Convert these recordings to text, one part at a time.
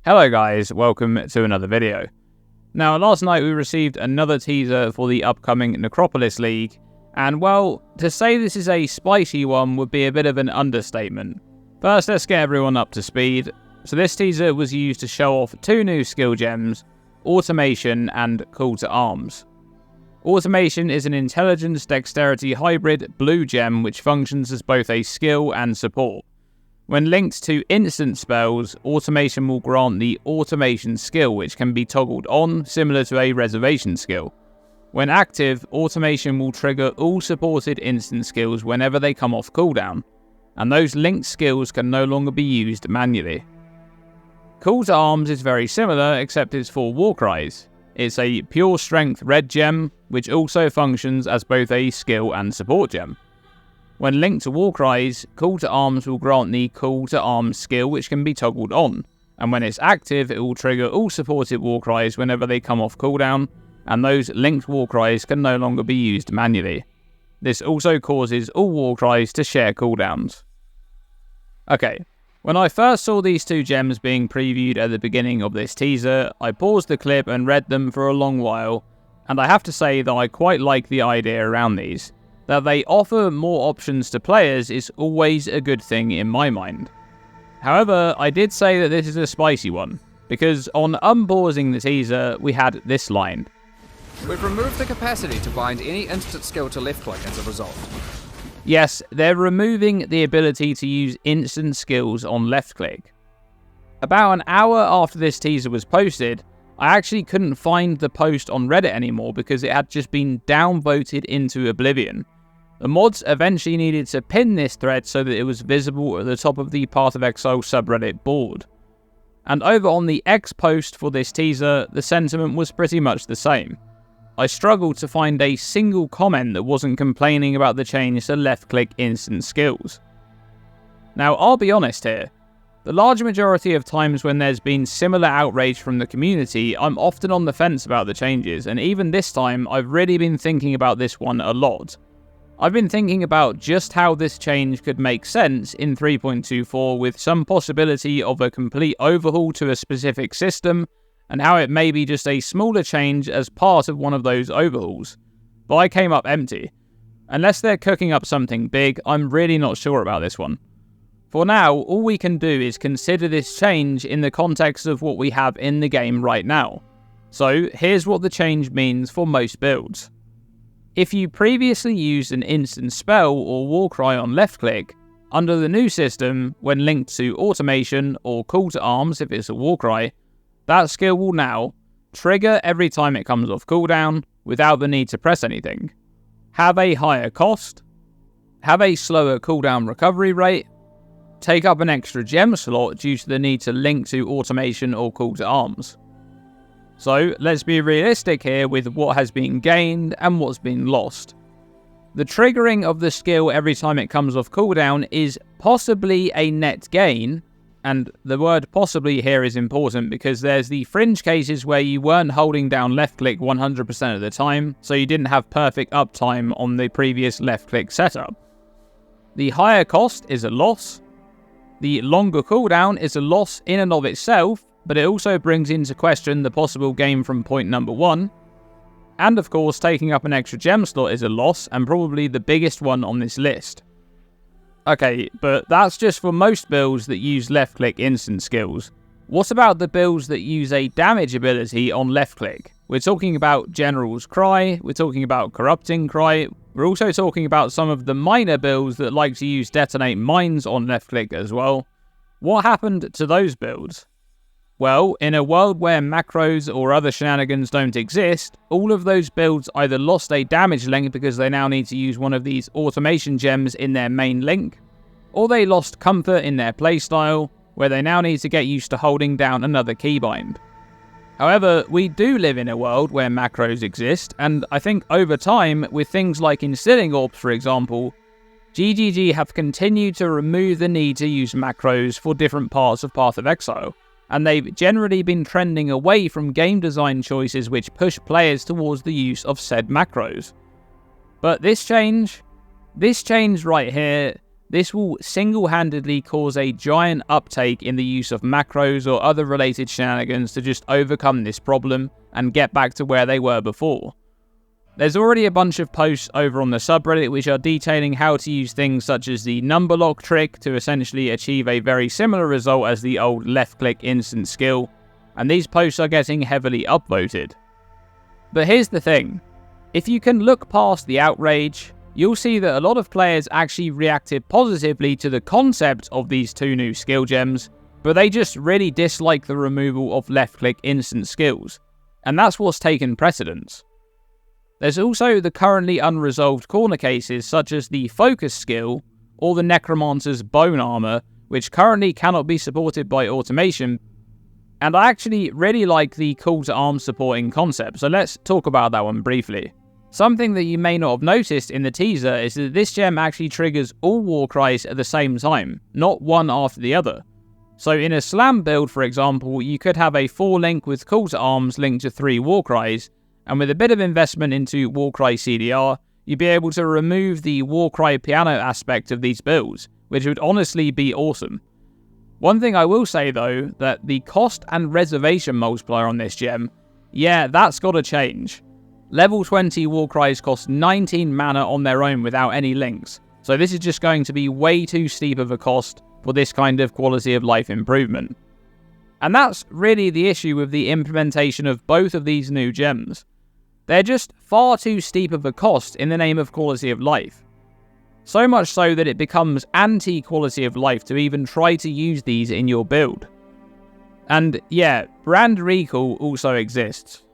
Hello guys, welcome to another video. Now last night we received another teaser for the upcoming Necropolis League, and well, to say this is a spicy one would be a bit of an understatement. First, let's get everyone up to speed. So this teaser was used to show off two new skill gems, Automation and Call to Arms. Automation is an intelligence-dexterity hybrid blue gem which functions as both a skill and support. When linked to instant spells, Automation will grant the Automation skill, which can be toggled on, similar to a Reservation skill. When active, Automation will trigger all supported instant skills whenever they come off cooldown, and those linked skills can no longer be used manually. Call to Arms is very similar, except it's for Warcries. It's a pure strength red gem, which also functions as both a skill and support gem. When linked to Warcries, Call to Arms will grant the Call to Arms skill, which can be toggled on, and when it's active it will trigger all supported Warcries whenever they come off cooldown, and those linked Warcries can no longer be used manually. This also causes all Warcries to share cooldowns. Okay, when I first saw these two gems being previewed at the beginning of this teaser, I paused the clip and read them for a long while, and I have to say that I quite like the idea around these. That they offer more options to players is always a good thing in my mind. However, I did say that this is a spicy one, because on unpausing the teaser, we had this line. We've removed the capacity to bind any instant skill to left click as a result. Yes, they're removing the ability to use instant skills on left click. About an hour after this teaser was posted, I actually couldn't find the post on Reddit anymore because it had just been downvoted into oblivion. The mods eventually needed to pin this thread so that it was visible at the top of the Path of Exile subreddit board. And over on the X post for this teaser, the sentiment was pretty much the same. I struggled to find a single comment that wasn't complaining about the change to left-click instant skills. Now, I'll be honest here. The large majority of times when there's been similar outrage from the community, I'm often on the fence about the changes, and even this time, I've really been thinking about this one a lot. I've been thinking about just how this change could make sense in 3.24 with some possibility of a complete overhaul to a specific system, and how it may be just a smaller change as part of one of those overhauls. But I came up empty. Unless they're cooking up something big, I'm really not sure about this one. For now, all we can do is consider this change in the context of what we have in the game right now. So here's what the change means for most builds. If you previously used an instant spell or warcry on left click, under the new system, when linked to Automation or Call to Arms if it's a warcry, that skill will now trigger every time it comes off cooldown without the need to press anything, have a higher cost, have a slower cooldown recovery rate, take up an extra gem slot due to the need to link to Automation or Call to Arms. So let's be realistic here with what has been gained and what's been lost. The triggering of the skill every time it comes off cooldown is possibly a net gain, and the word possibly here is important because there's the fringe cases where you weren't holding down left click 100% of the time, so you didn't have perfect uptime on the previous left click setup. The higher cost is a loss. The longer cooldown is a loss in and of itself, but it also brings into question the possible gain from point number 1. And of course, taking up an extra gem slot is a loss, and probably the biggest one on this list. Okay, but that's just for most builds that use left-click instant skills. What about the builds that use a damage ability on left-click? We're talking about General's Cry, we're talking about Corrupting Cry, we're also talking about some of the minor builds that like to use Detonate Mines on left-click as well. What happened to those builds? Well, in a world where macros or other shenanigans don't exist, all of those builds either lost a damage link because they now need to use one of these automation gems in their main link, or they lost comfort in their playstyle, where they now need to get used to holding down another keybind. However, we do live in a world where macros exist, and I think over time, with things like Instilling Orbs for example, GGG have continued to remove the need to use macros for different parts of Path of Exile, and they've generally been trending away from game design choices which push players towards the use of said macros. But this change right here this will single-handedly cause a giant uptake in the use of macros or other related shenanigans to just overcome this problem and get back to where they were before. There's already a bunch of posts over on the subreddit which are detailing how to use things such as the number lock trick to essentially achieve a very similar result as the old left-click instant skill, and these posts are getting heavily upvoted. But here's the thing, if you can look past the outrage, you'll see that a lot of players actually reacted positively to the concept of these two new skill gems, but they just really dislike the removal of left-click instant skills, and that's what's taken precedence. There's also the currently unresolved corner cases such as the focus skill or the necromancer's bone armor, which currently cannot be supported by automation, and I actually really like the call to arms supporting concept, so let's talk about that one briefly. Something that you may not have noticed in the teaser is that this gem actually triggers all war cries at the same time, not one after the other. So in a slam build, for example, you could have a 4-link with call to arms linked to 3 war cries, and with a bit of investment into Warcry CDR, you'd be able to remove the Warcry piano aspect of these builds, which would honestly be awesome. One thing I will say though, that the cost and reservation multiplier on this gem, yeah, that's gotta change. Level 20 Warcries cost 19 mana on their own without any links, so this is just going to be way too steep of a cost for this kind of quality of life improvement. And that's really the issue with the implementation of both of these new gems. They're just far too steep of a cost in the name of quality of life. So much so that it becomes anti-quality of life to even try to use these in your build. And yeah, brand recall also exists.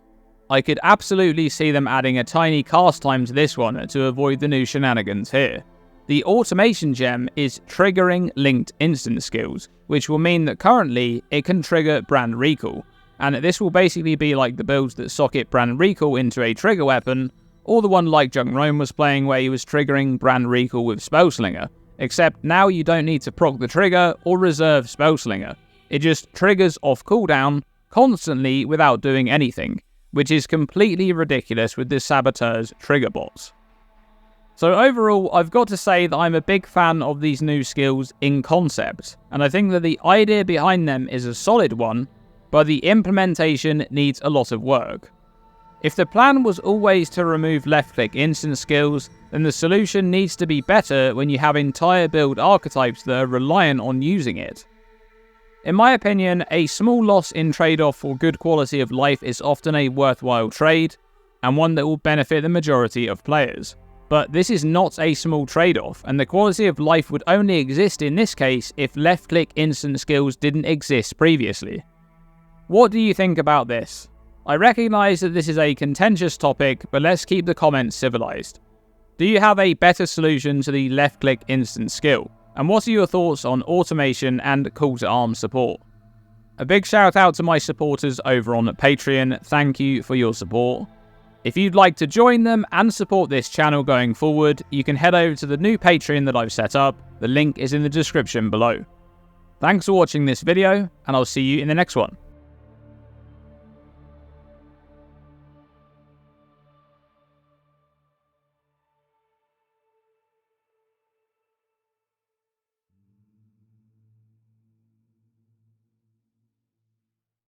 I could absolutely see them adding a tiny cast time to this one to avoid the new shenanigans here. The automation gem is triggering linked instant skills, which will mean that currently it can trigger brand recall. And this will basically be like the builds that socket brand recall into a trigger weapon, or the one like Jung Rome was playing where he was triggering brand recall with Spellslinger, except now you don't need to proc the trigger or reserve Spellslinger. It just triggers off cooldown constantly without doing anything, which is completely ridiculous with the Saboteur's trigger bots. So overall, I've got to say that I'm a big fan of these new skills in concept, and I think that the idea behind them is a solid one, but the implementation needs a lot of work. If the plan was always to remove left-click instant skills, then the solution needs to be better when you have entire build archetypes that are reliant on using it. In my opinion, a small loss in trade-off for good quality of life is often a worthwhile trade, and one that will benefit the majority of players. But this is not a small trade-off, and the quality of life would only exist in this case if left-click instant skills didn't exist previously. What do you think about this? I recognise that this is a contentious topic, but let's keep the comments civilised. Do you have a better solution to the left-click instant skill? And what are your thoughts on automation and call to arms support? A big shout out to my supporters over on Patreon, thank you for your support. If you'd like to join them and support this channel going forward, you can head over to the new Patreon that I've set up, the link is in the description below. Thanks for watching this video, and I'll see you in the next one.